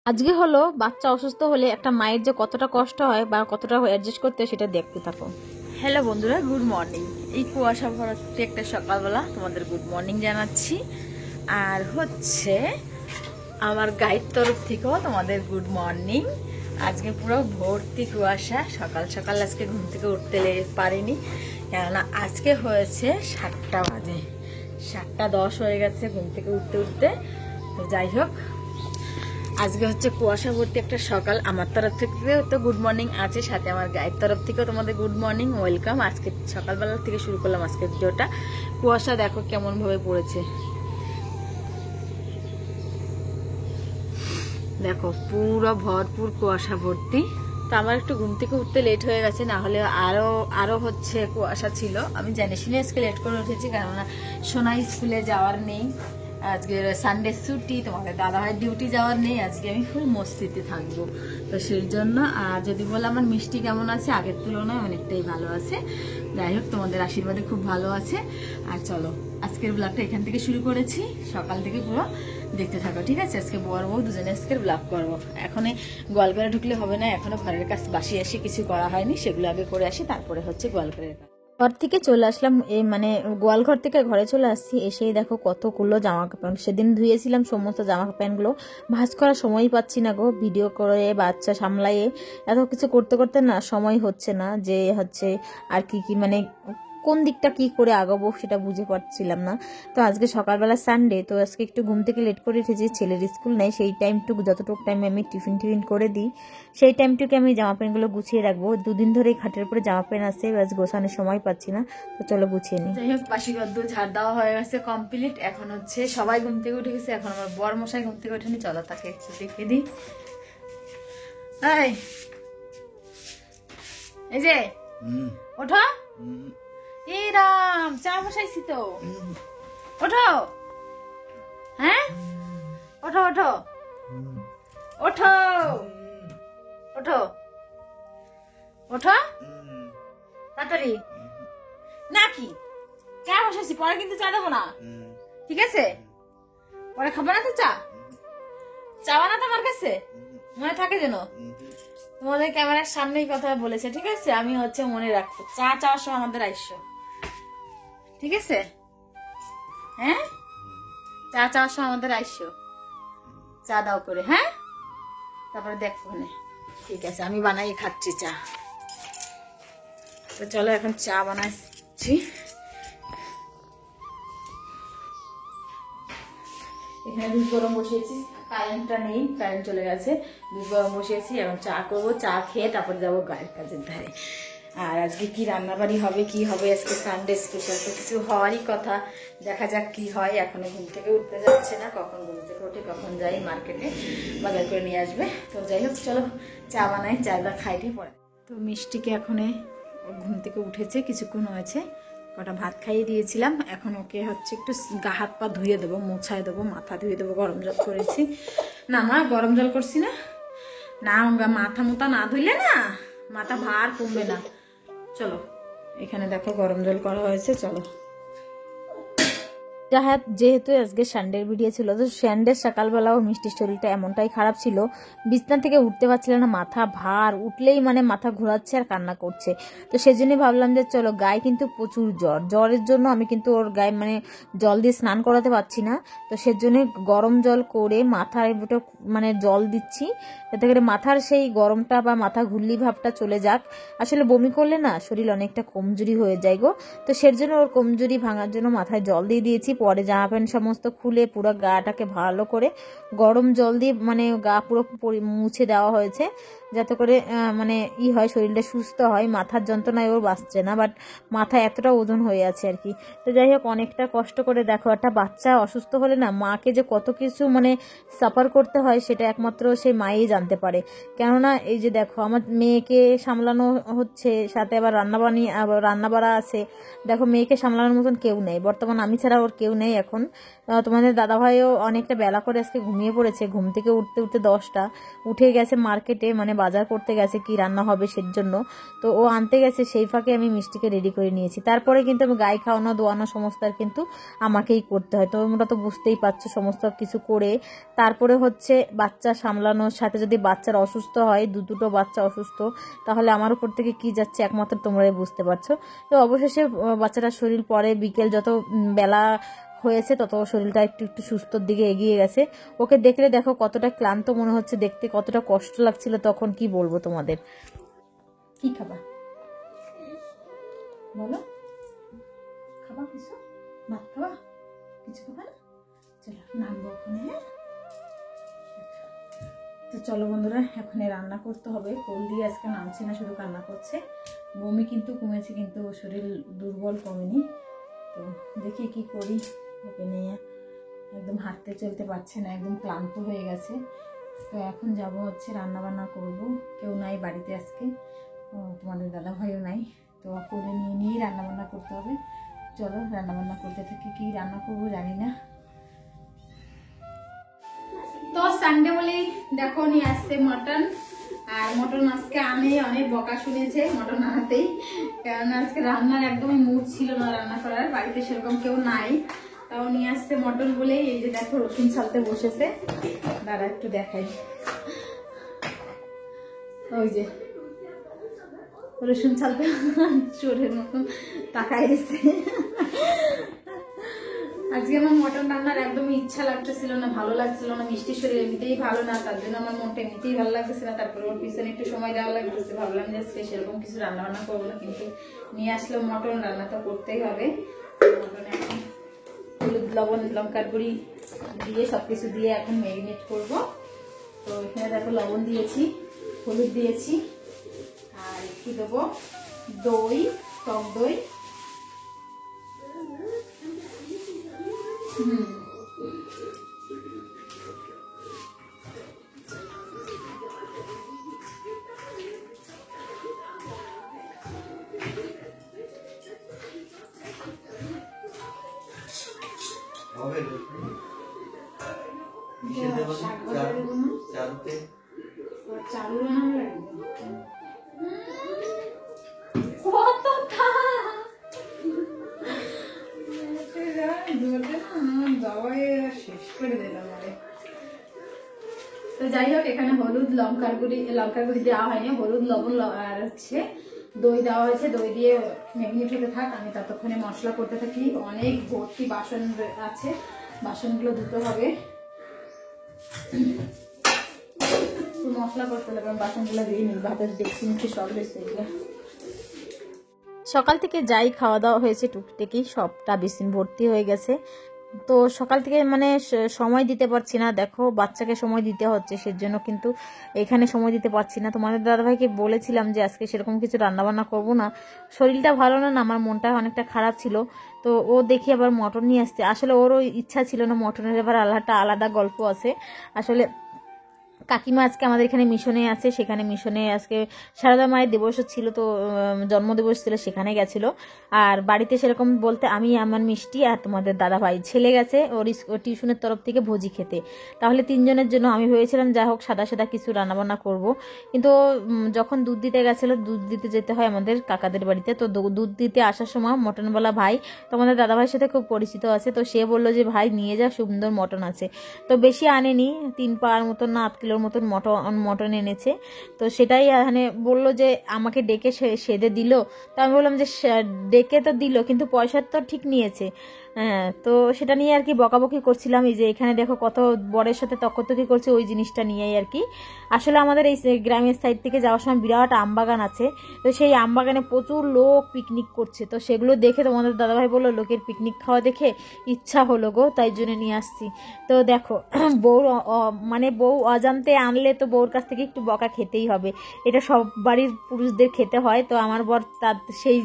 আজকে হলো বাচ্চা অসুস্থ হলে একটা মায়ের যে কতটা কষ্ট হয় বা কতটা অ্যাডজাস্ট করতে হয় সেটা দেখতে থাকো। হ্যালো বন্ধুরা, গুড মর্নিং। এই কুয়াশা ভর্তি একটা সকালবেলা তোমাদের গুড মর্নিং জানাচ্ছি। আর হচ্ছে আমার গাইড তরফ থেকেও তোমাদের গুড মর্নিং। আজকে পুরো ভর্তি কুয়াশা, সকাল সকাল আজকে ঘুম থেকে উঠতে পারিনি, কেননা আজকে হয়েছে 7টা বাজে, 7:10 হয়ে গেছে ঘুম থেকে উঠতে উঠতে। তো যাই হোক, আজকে হচ্ছে কুয়াশা ভর্তি একটা সকাল। আমার তরফ থেকেও তো গুড মর্নিং আছে, সাথে আমার গাইড তরফ থেকেও তোমাদের গুড মর্নিং, ওয়েলকাম। আজকে সকালবেলা থেকে শুরু করলাম আজকের ভিডিওটা। কুয়াশা দেখো কেমন ভাবে পড়েছে, দেখো পুরো ভরপুর কুয়াশা ভর্তি। তো আমার একটু ঘুম থেকে উঠতে লেট হয়ে গেছে, না হলে আরো হচ্ছে কুয়াশা ছিল। আমি জানি শুনে আজকে লেট করে উঠেছি, কেননা সোনাই স্কুলে যাওয়ার নেই, আজকে সানডে ছুটি, তোমাদের দাদাভাইয়ের ডিউটি যাওয়ার নেই, আজকে আমি ফুল মস্তিতে থাকবো। তো সেই জন্য আর যদি বলে আমার মিষ্টি কেমন আছে, আগের তুলনায় অনেকটাই ভালো আছে। যাই হোক, তোমাদের আশীর্বাদে খুব ভালো আছে। আর চলো, আজকের ব্লগটা এখান থেকে শুরু করেছি, সকাল থেকে পুরো দেখতে থাকো, ঠিক আছে? আজকে বর বউ দুজনে আজকের ব্লগ করবো। এখনই গোয়ালঘরে ঢুকলে হবে না, এখনো ঘরের কাজ বাসি আসি কিছু করা হয়নি, সেগুলো আগে করে আসি, তারপরে হচ্ছে গোয়ালঘরের কাজ। ঘর থেকে চলে আসলাম, এই মানে গোয়াল ঘর থেকে ঘরে চলে আসছি। এসেই দেখো কতগুলো জামা কাপড়, সেদিন ধুয়েছিলাম সমস্ত জামা প্যান্টগুলো, ভাঁজ করার সময়ই পাচ্ছি না গো। ভিডিও করে বাচ্চা সামলাইয়ে এত কিছু করতে করতে না সময় হচ্ছে না, যে হচ্ছে আর কি মানে কোন দিকটা কি করে আগাবো সেটা বুঝে পারছিলাম না। তো আজকে সকালবেলা সানডে, তো আজকে একটু ঘুম থেকে লেট করে উঠেছি, ছেলের স্কুল নেই, সেই টাইমটুকু যতটুকু টাইমে আমি টিফিন করে দিই, সেই টাইমটুকু আমি জামা প্যান্টগুলো গুছিয়ে রাখবো। দুদিন ধরে খাটের উপরে জামা প্যান্ট আছে, আজ গোছানোর সময় পাচ্ছি না, তো চলো গুছিয়ে নিই। যাই হোক, বাসি গদ্দ ঝাড় দেওয়া হয়ে গেছে কমপ্লিট। এখন হচ্ছে সবাই ঘুম থেকে উঠে গেছে, এখন আমার বর মশাই ঘুম থেকে ওঠেনি, চলো তাকে একটু দেখে দিই। এই যে ওঠো, এই রাম, চা বসাইছি তো, ওঠো। হ্যাঁ, ওঠো ওঠো ওঠো ওঠো ওঠো তাড়াতাড়ি। নাকি চা বসাইছি, পরে কিন্তু চা দেবো না, ঠিক আছে? পরে খাবো না তো চা, চা বানাতে আমার কাছে মনে থাকে যেন। তোমাদের ক্যামেরার সামনেই কথা বলেছে, ঠিক আছে? আমি হচ্ছে মনে রাখবো, চা চাওয়ার সময় আমাদের আইসো, ঠিক আছে? হ্যাঁ, চা চাওয়ার সময় আমাদের আইসো, চা দাও করে, হ্যাঁ? তারপরে দেখো, ঠিক আছে? আমি বানাই খাচ্ছি চা। তো চলো এখন চা বানাচ্ছি। এখানে দুধ গরম বসিয়েছি, কারেন্টটা নেই, কারেন্ট চলে গেছে। দুধ গরম বসিয়েছি, এখন চা করবো, চা খেয়ে তারপর যাবো গায়ের কাজের ধারে। আর আজকে কি রান্নাবাড়ি হবে, কি হবে, আজকে সানডে স্পেশাল তো কিছু হওয়ারই কথা, দেখা যাক কি হয়। এখনো ঘুম থেকে উঠতে যাচ্ছে না, কখন ঘুম থেকে উঠে কখন যাই মার্কেটে বাজার করে নিয়ে আসবে। তো যাই হোক, চলো চা বানাই, চাটা খাইতে পড়ে। তো মিষ্টিকে এখন ঘুম থেকে উঠেছে, কিছুক্ষণ হয়েছে, কটা ভাত খাইয়ে দিয়েছিলাম। এখন ওকে হচ্ছে একটু গা হাত পা ধুয়ে দেবো, মোছায় দেবো, মাথা ধুয়ে দেবো, গরম জল করেছি। না মা, গরম জল করছি না, না মাথা মোথা না ধুইলে না মাথা ভার কমবে না। চলো, এখানে দেখো গরম জল করা হয়েছে, চলো। যেহেতু আজকে সানডের ভিডিও ছিল, তো সানডের সকালবেলাও মিষ্টির শরীরটা এমনটাই খারাপ ছিল, বিছনা থেকে উঠতে পারছিল না, মাথা ভার, উঠলেই মানে মাথা ঘোরাচ্ছে আর কান্না করছে। তো সেজন্যই ভাবলাম যে চলো, গায়ে কিন্তু প্রচুর জ্বরের জন্য আমি কিন্তু ওর গায়ে মানে জল দিয়ে স্নান করাতে পারছি না। তো সেজন্য গরম জল করে মাথায় মানে জল দিচ্ছি, যাতে করে মাথার সেই গরমটা বা মাথা ঘুরলি ভাবটা চলে যাক। আসলে বমি করলে না শরীর অনেকটা কমজোরি হয়ে যায় গো, তো সেজন্য ওর কমজোরি ভাঙার জন্য মাথায় জল দিয়ে দিয়েছি। পরে জামা প্যান্ট সমস্ত খুলে পুরো গাটাকে ভালো করে গরম জল দিয়ে মানে গা পুরো মুছে দেওয়া হয়েছে, যাতে করে মানে হয়, শরীরটা সুস্থ হয়। মাথার যন্ত্রণায় ওর বাঁচছে না, বাট মাথা এতটা ওজন হয়ে আছে আর কি। তো যাই হোক, অনেকটা কষ্ট করে, দেখো একটা বাচ্চা অসুস্থ হলে না মাকে যে কত কিছু মানে সাফার করতে হয় সেটা একমাত্র সেই মাই জানতে পারে। কেননা এই যে দেখো, আমার মেয়েকে সামলানো হচ্ছে, সাথে আবার রান্না বাড়া আছে। দেখো, মেয়েকে সামলানোর মতন কেউ নেই বর্তমান, আমি ছাড়া ওর কেউ কেউ নেই এখন। তোমাদের দাদাভাইও অনেকটা বেলা করে আজকে ঘুমিয়ে পড়েছে, ঘুম থেকে উঠতে উঠতে 10টা, উঠে গেছে মার্কেটে, মানে বাজার করতে গেছে কি রান্না হবে সের জন্য। তো ও আনতে গেছে, সেই ফাঁকে আমি মিষ্টিকে রেডি করে নিয়েছি। তারপরে কিন্তু আমি গায়ে খাওয়ানো দোয়ানো সমস্ত আর কিন্তু আমাকেই করতে হয়, তোমরা তো বুঝতেই পারছো। সমস্ত কিছু করে তারপরে হচ্ছে বাচ্চা সামলানোর সাথে যদি বাচ্চার অসুস্থ হয়, দুটো বাচ্চা অসুস্থ, তাহলে আমার উপর থেকে কি যাচ্ছে একমাত্র তোমরাই বুঝতে পারছো। তো অবশেষে বাচ্চাটার শরীর পরে বিকেল যত বেলা হয়েছে তত শরীরটা একটু একটু সুস্থর দিকে এগিয়ে গেছে। ওকে দেখলে দেখো কতটা ক্লান্ত মনে হচ্ছে, দেখতে কতটা কষ্ট লাগছিল তখন, কি বলবো তোমাদের। কি খাবা বলো? খাবা কিছু? ভাত খাবা? কিছু খাবা না? চলো নামবো ওখানে। হ্যাঁ, তো চলো বন্ধুরা, এখন রান্না করতে হবে। কোল দিয়ে আজকে নামছে না, শুধু কান্না করছে। বমি কিন্তু কমেছে, কিন্তু শরীর দুর্বল কমেনি। তো দেখি কি করি। ওকে নিয়ে একদম হাঁটতে চলতে পারছে না, একদম ক্লান্ত হয়ে গেছে। তো এখন যাব হচ্ছে রান্না বান্না করব। কেউ নাই বাড়িতে আজকে, তোমাদের দাদা ভাইও নাই। তো কোলে নিয়েই রান্না বান্না করতে হবে। চলো রান্না বান্না করতে থাকি। কি রান্না করবো জানি না। তো সানডে বলেই দেখো নিয়ে আসছে মটন। আর মটন আজকে আনে অনেক বকা শুনেছে মটন আনাতেই, কারণ আজকে রান্নার একদমই মুড ছিল না রান্না করার, বাড়িতে সেরকম কেউ নাই। তাও নিয়ে আসছে মটন বলেই। এই যে দেখো রসুন ছালতে বসেছে, দাঁড়া একটু দেখাই। ওই যে রসুন ছালতে চোরের মতন তাকাই দিচ্ছে। আজকে আমার মটন রান্নার একদমই ইচ্ছা লাগতেছিল না, ভালো লাগছিল না। মিষ্টির শরীর এমনিতেই ভালো না, তার জন্য আমার মনটা এমনিতেই ভালো লাগতেছে না। তারপরে ওর পিছনে একটু সময় দেওয়া লাগতেছে। ভাবলাম যে আজকে সেরকম কিছু রান্না বান্না করবো না, কিন্তু নিয়ে আসলো মটন, রান্না তো করতেই হবে। মটনে এখন হলুদ লবণ লঙ্কার গুঁড়ি দিয়ে সবকিছু দিয়ে এখন ম্যারিনেট করব। তো এখানে দেখো লবণ দিয়েছি, হলুদ দিয়েছি, আর একটু দেবো দই, টক দই। চালু শেষ করে দিলাম। তো যাই হোক, এখানে হলুদ লঙ্কার গুঁড়ি দেওয়া হয়নি, হলুদ লবণ আর হচ্ছে দই দেওয়া হয়েছে। দই দিয়ে ম্যারিনেট হতে থাক, আমি ততক্ষণে মশলা করতে থাকি। অনেক ভর্তি বাসন আছে, বাসনগুলো ধুতে হবে। মশলা করতে হবে, বাসনগুলো দিয়ে নিই। ভাতের দেখছি সব রয়েছে এগুলো। সকাল থেকে যাই খাওয়া দাওয়া হয়েছে টুকটাকি সবটা বেসিন ভর্তি হয়ে গেছে। তো সকাল থেকে মানে সময় দিতে পারছি না, দেখো বাচ্চাকে সময় দিতে হচ্ছে, সেজন্য কিন্তু এখানে সময় দিতে পারছি না। তোমাদের দাদাভাইকে বলেছিলাম যে আজকে সেরকম কিছু রান্নাবান্না করবো না, শরীরটা ভালো না, আমার মনটা অনেকটা খারাপ ছিল। তো ও দেখি আবার মটন নিয়ে আসছে। আসলে ওরও ইচ্ছা ছিল না মটনের, এবার আলাদা গল্প আছে। আসলে কাকিমা আজকে আমাদের এখানে মিশনে আছে, সেখানে মিশনে আজকে সারদা মায়ের দিবস ছিল, তো জন্মদিবস ছিল, সেখানে গেছিল। আর বাড়িতে সেরকম বলতে আমি, আমার মিষ্টি আর তোমাদের দাদা ভাই, ছেলে গেছে ওর টিউশনের তরফ থেকে ভোজি খেতে। তাহলে 3 জনের জন্য আমি ভেবেছিলাম যা হোক সাদা সাদা কিছু রান্নাবান্না করব। কিন্তু যখন দুধ দিতে গেছিলো, দুধ দিতে যেতে হয় আমাদের কাকাদের বাড়িতে, তো দুধ দিতে আসার সময় মটনওয়ালা ভাই তোমাদের দাদা ভাইয়ের সাথে খুব পরিচিত আছে, তো সে বললো যে ভাই নিয়ে যা, সুন্দর মটন আছে। তো বেশি আনেনি, 3 পার মতন না 8 কিলোর মতন মটন এনেছে। তো সেটাই মানে বললো যে আমাকে ডেকে সেদে দিল। তো আমি বললাম যে ডেকে তো দিল, কিন্তু পয়সা তো ঠিক নিয়েছে। হ্যাঁ, তো সেটা নিয়ে আর কি বকাবকি করছিলাম। এই যে এখানে দেখো কত বরের সাথে তকতকি করছে, ওই জিনিসটা নিয়েই আর কি। আসলে আমাদের এই গ্রামের সাইড থেকে যাওয়ার সময় বিরাট আমবাগান আছে, তো সেই আমবাগানে প্রচুর লোক পিকনিক করছে। তো সেগুলো দেখে তোমাদের দাদাভাই বললো লোকের পিকনিক খাওয়া দেখে ইচ্ছা হলো গো, তাই জন্য নিয়ে আসছি। তো দেখো বউ মানে বউ অজান্তে আনলে তো বউর কাছ থেকে একটু বকা খেতেই হবে, এটা সব বাড়ির পুরুষদের খেতে হয়। তো আমার বর তার সেই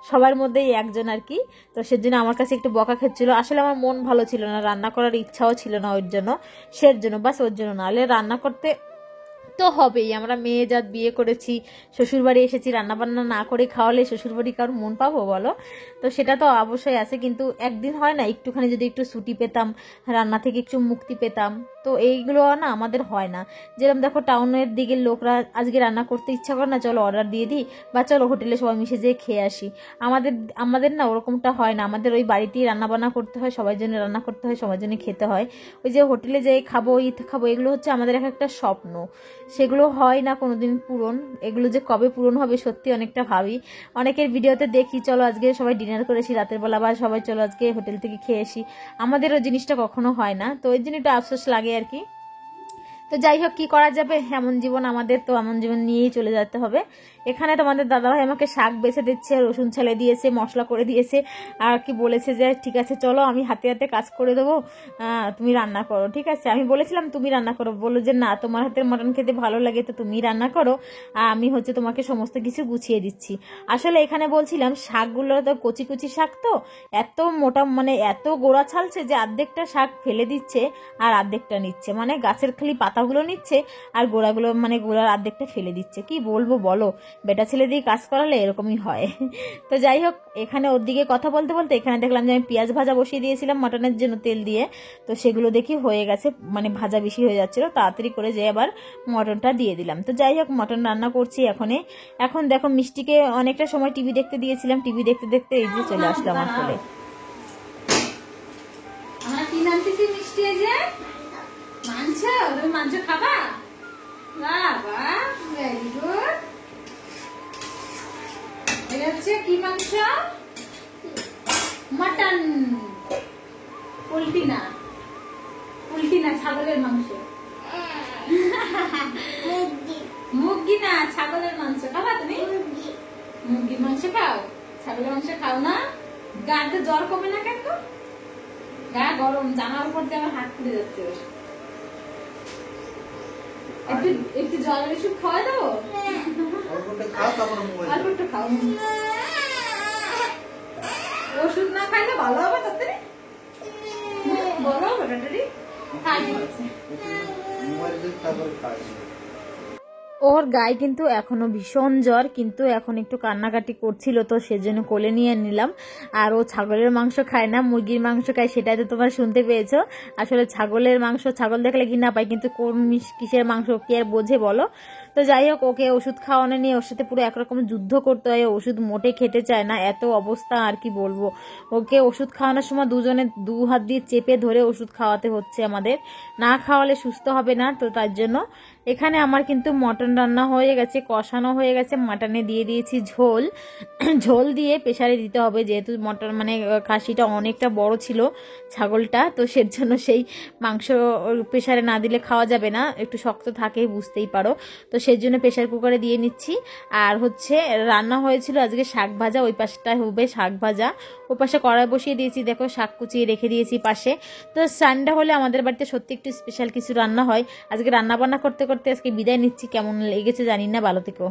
সবার মধ্যেই একজন আর কি। তো সেজন্য আমার কাছে একটু বকা খেচ্ছিল। আসলে আমার মন ভালো ছিল না, রান্না করার ইচ্ছাও ছিল না ওর জন্য, সের জন্য বাস, ওর জন্য। নাহলে রান্না করতে তো হবেই, আমরা মেয়ে জাত বিয়ে করেছি, শ্বশুরবাড়ি এসেছি, রান্নাবান্না না করে খাওয়ালে শ্বশুরবাড়ি কারোর মন পাবো বলো? তো সেটা তো অবশ্যই আছে, কিন্তু একদিন হয় না একটুখানি যদি একটু ছুটি পেতাম, রান্না থেকে একটু মুক্তি পেতাম, তো এইগুলো না আমাদের হয় না। যেরকম দেখো টাউনের দিকের লোকরা আজকে রান্না করতে ইচ্ছা করে না, চলো অর্ডার দিয়ে দিই বা চলো হোটেলে সবাই মিশে যেয়ে খেয়ে আসি। আমাদের আমাদের না ওরকমটা হয় না, আমাদের ওই বাড়িতেই রান্নাবান্না করতে হয়, সবার জন্য রান্না করতে হয়, সবার জন্য খেতে হয়। ওই যে হোটেলে যেয়ে খাবো খাবো এগুলো হচ্ছে আমাদের একটা স্বপ্ন, সেগুলো হয় না কোনোদিন পূরণ। এগুলো যে কবে পূরণ হবে সত্যি অনেকটা ভাবি। অনেকের ভিডিওতে দেখি চলো আজকে সবাই ডিনার করেছি রাতের বেলা, বা সবাই চলো আজকে হোটেল থেকে খেয়ে আসি, আমাদের ওই জিনিসটা কখনো হয় না, তো ওই জন্য একটু আফসোস লাগে আর কি। তো যাই হোক, কি করা যাবে, এমন জীবন আমাদের, তো এমন জীবন নিয়েই চলে যেতে হবে। এখানে তোমাদের দাদাভাই আমাকে শাক বেছে দিচ্ছে, রসুন ছেলে দিয়েছে, মশলা করে দিয়েছে, আর কি বলেছে যে ঠিক আছে চলো আমি হাতে হাতে কাজ করে দেবো, তুমি রান্না করো, ঠিক আছে। আমি বলেছিলাম তুমি রান্না করো, বললো যে না তোমার হাতের মটন খেতে ভালো লাগে, তো তুমি রান্না করো, আমি হচ্ছে তোমাকে সমস্ত কিছু গুছিয়ে দিচ্ছি। আসলে এখানে বলছিলাম শাকগুলো তো কচি কচি শাক, তো এত মোটা মানে এত গোড়া ছালছে যে অর্ধেকটা শাক ফেলে দিচ্ছে আর অর্ধেকটা নিচ্ছে, মানে গাছের খালি পাতাগুলো নিচ্ছে আর গোড়াগুলো মানে গোড়ার অর্ধেকটা ফেলে দিচ্ছে। কি বলবো বলো, বেটা ছেলে দিয়ে কাজ করালে এরকমই হয়। তো যাই হোক, এখানে ওর দিকে কথা বলতে বলতে এখানে দেখলাম যে আমি পেঁয়াজ ভাজা বসিয়ে দিয়েছিলাম মটনের জন্য তেল দিয়ে, তো সেগুলো দেখি হয়ে গেছে, মানে ভাজা বেশি হয়ে যাচ্ছিল, তাড়াতাড়ি করে যে আবার মটনটা দিয়ে দিলাম। তো যাই হোক, মটন রান্না করছি এখন দেখো মিষ্টিকে অনেকটা সময় টিভি দেখতে দিয়েছিলাম, টিভি দেখতে দেখতে এই যে চলে আসলো আমার কোলে। আমরা কি নামতেছি মিষ্টি, এই যে মাংস, তুমি মাংস খাবা? বাবা ভেরি গুড। এটা হচ্ছে কি মাংস? মটন, পোল্ট্রি না, ছাগলের মাংস। মুরগি না, ছাগলের মাংস খাবা তুমি? মুরগির মাংস খাও, ছাগলের মাংস খাও না? গাতে জ্বর কমে না কেন? গা গরম, জামার উপর দিয়ে আমার হাত পুড়ে যাচ্ছে। একটু জলের ওষুধ খাওয়া দেবো? অল্পটা খাও, ওষুধ না খাইলে ভালো হবে তাড়াতাড়ি, বলো তাড়াতাড়ি খাই। ওর গায়ে কিন্তু এখনো ভীষণ জ্বর, কিন্তু এখন একটু কান্নাকাটি করছিল, তো সেজন্য কোলে নিয়ে নিলাম। আর ও ছাগলের মাংস খায় না, মুরগির মাংস খায়, সেটাই তো তোমরা শুনতে পেয়েছো। আসলে ছাগলের মাংস ছাগল দেখলে কি না পায়, কিন্তু কোন কিসের মাংস কি আর বোঝে বলো? তো যাই হোক, ওকে ওষুধ খাওয়ানো নিয়ে ওর সাথে পুরো একরকম যুদ্ধ করতে হয়, ওষুধ মোটে খেতে চায় না, এত অবস্থা আর কি বলবো। ওকে ওষুধ খাওয়ানোর সময় দুজনে দু হাত দিয়ে চেপে ধরে ওষুধ খাওয়াতে হচ্ছে আমাদের, না খাওয়ালে সুস্থ হবে না। তো তার জন্য এখানে আমার কিন্তু মটন রান্না হয়ে গেছে, কষানো হয়ে গেছে, মাটনে দিয়ে দিয়েছি ঝোল। ঝোল দিয়ে প্রেসারে দিতে হবে, যেহেতু মটন মানে খাসিটা অনেকটা বড় ছিল ছাগলটা, তো সেজন্য সেই মাংস প্রেসারে না দিলে খাওয়া যাবে না, একটু শক্ত থাকে বুঝতেই পারো, তো সেজন্য প্রেসার কুকারে দিয়ে নিচ্ছি। আর হচ্ছে রান্না হয়েছিল আজকে শাক ভাজা, ওই পাশটায় হবে শাক ভাজা, ওই পাশে কড়াই বসিয়ে দিয়েছি, দেখো শাক কুচিয়ে রেখে দিয়েছি পাশে। তো সানডে হলে আমাদের বাড়িতে সত্যি একটু স্পেশাল কিছু রান্না হয়। আজকে রান্না বান্না করতে করতে আজকে বিদায় নিচ্ছি, কেমন লেগেছে জানি না, ভালো থেকো।